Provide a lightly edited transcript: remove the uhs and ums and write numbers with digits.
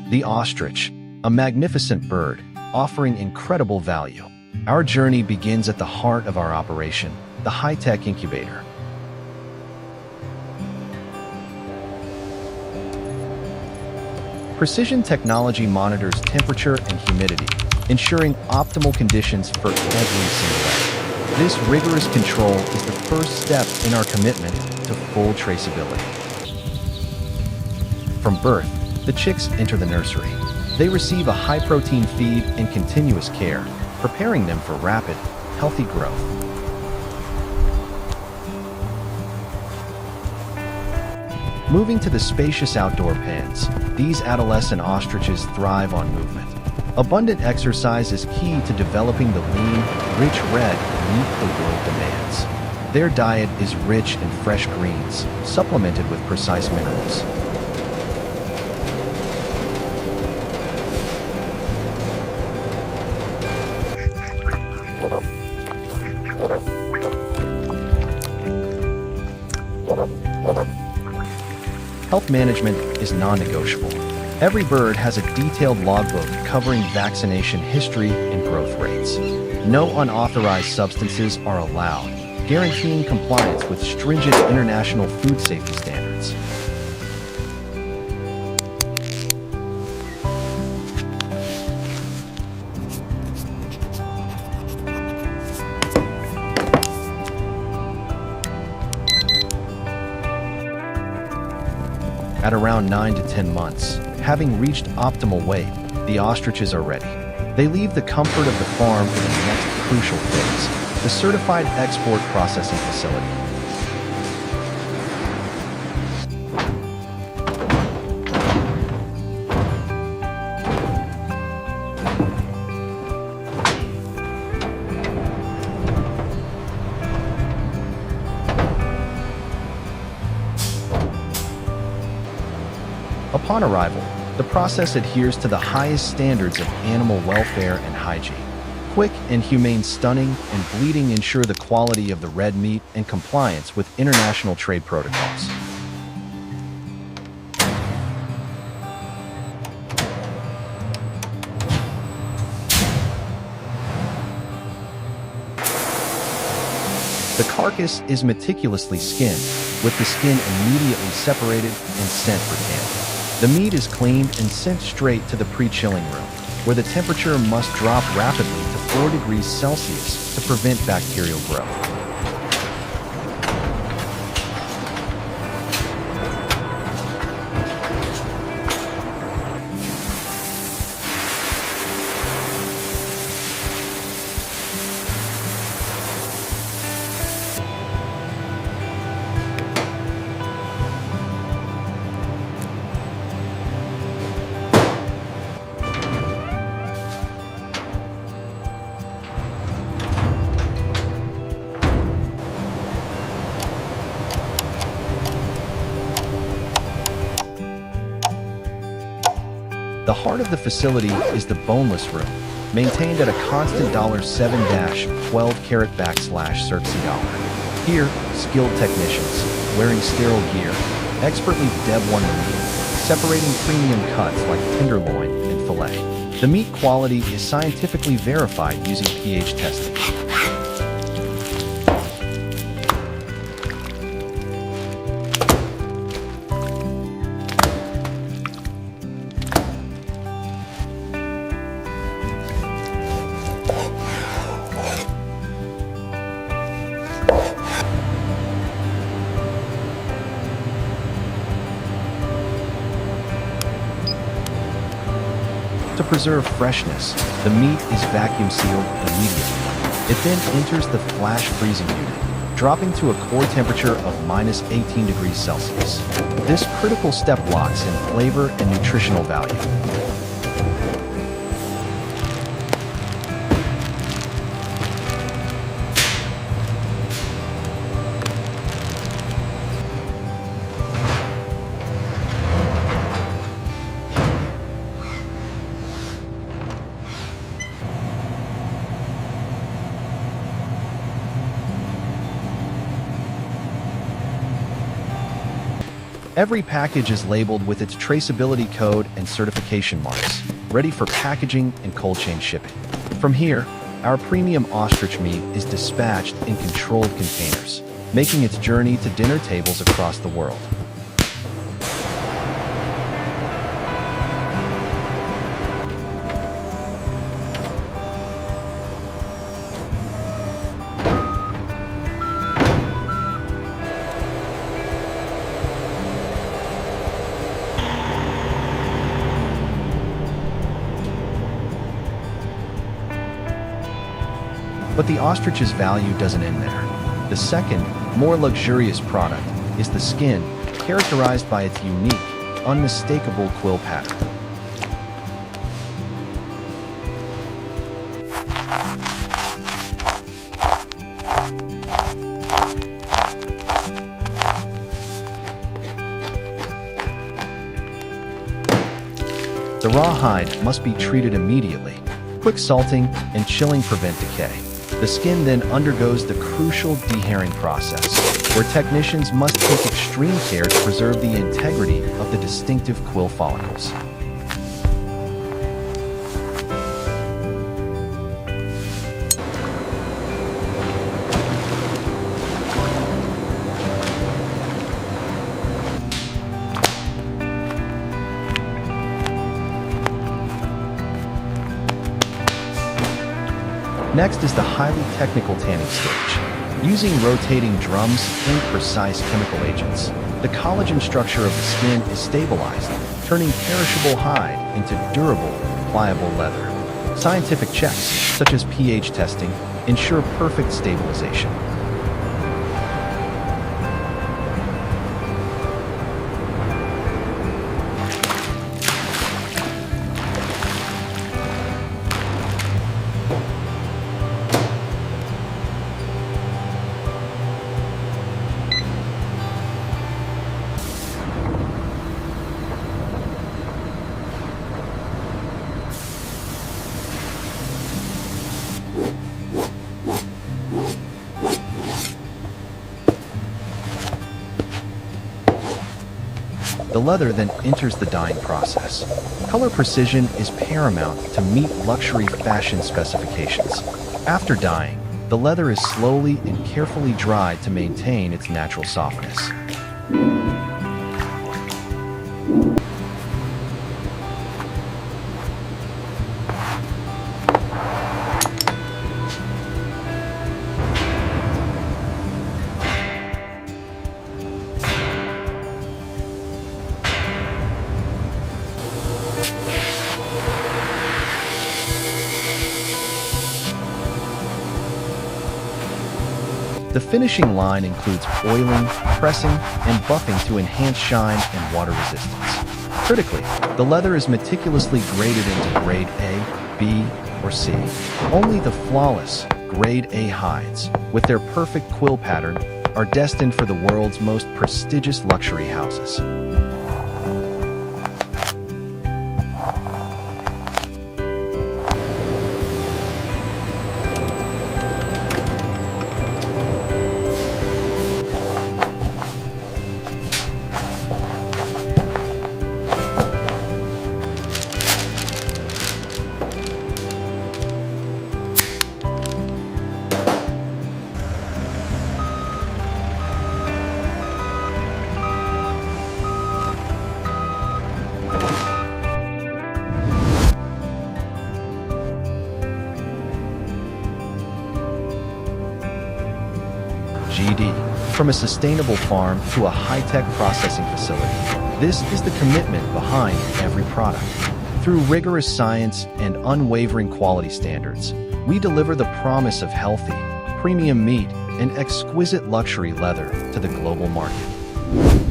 The ostrich, a magnificent bird, offering incredible value. Our journey begins at the heart of our operation, the high-tech incubator. Precision technology monitors temperature and humidity, ensuring optimal conditions for every single egg. This rigorous control is the first step in our commitment to full traceability. From birth, the chicks enter the nursery. They receive a high-protein feed and continuous care, preparing them for rapid, healthy growth. Moving to the spacious outdoor pens, these adolescent ostriches thrive on movement. Abundant exercise is key to developing the lean, rich red meat the world demands. Their diet is rich in fresh greens, supplemented with precise minerals. Health management is non-negotiable. Every bird has a detailed logbook covering vaccination history and growth rates. No unauthorized substances are allowed, guaranteeing compliance with stringent international food safety standards. At around 9 to 10 months, having reached optimal weight, the ostriches are ready. They leave the comfort of the farm for the next crucial phase, the certified export processing facility. Upon arrival, the process adheres to the highest standards of animal welfare and hygiene. Quick and humane stunning and bleeding ensure the quality of the red meat and compliance with international trade protocols. The carcass is meticulously skinned, with the skin immediately separated and sent for canning. The meat is cleaned and sent straight to the pre-chilling room, where the temperature must drop rapidly to 4 degrees Celsius to prevent bacterial growth. The heart of the facility is the boneless room, maintained at a constant $7-12 Here, skilled technicians, wearing sterile gear, expertly deb-one the meat, separating premium cuts like tenderloin and fillet. The meat quality is scientifically verified using pH testing. To preserve freshness, the meat is vacuum sealed immediately. It then enters the flash freezing unit, dropping to a core temperature of -18 degrees Celsius. This critical step locks in flavor and nutritional value. Every package is labeled with its traceability code and certification marks, ready for packaging and cold chain shipping. From here, our premium ostrich meat is dispatched in controlled containers, making its journey to dinner tables across the world. But the ostrich's value doesn't end there. The second, more luxurious product is the skin, characterized by its unique, unmistakable quill pattern. The raw hide must be treated immediately. Quick salting and chilling prevent decay. The skin then undergoes the crucial dehairing process, where technicians must take extreme care to preserve the integrity of the distinctive quill follicles. Next is the highly technical tanning stage. Using rotating drums and precise chemical agents, the collagen structure of the skin is stabilized, turning perishable hide into durable, pliable leather. Scientific checks, such as pH testing, ensure perfect stabilization. The leather then enters the dyeing process. Color precision is paramount to meet luxury fashion specifications. After dyeing, the leather is slowly and carefully dried to maintain its natural softness. The finishing line includes oiling, pressing, and buffing to enhance shine and water resistance. Critically, the leather is meticulously graded into grade A, B, or C. Only the flawless grade A hides, with their perfect quill pattern, are destined for the world's most prestigious luxury houses. GD. From a sustainable farm to a high-tech processing facility, this is the commitment behind every product. Through rigorous science and unwavering quality standards, we deliver the promise of healthy, premium meat and exquisite luxury leather to the global market.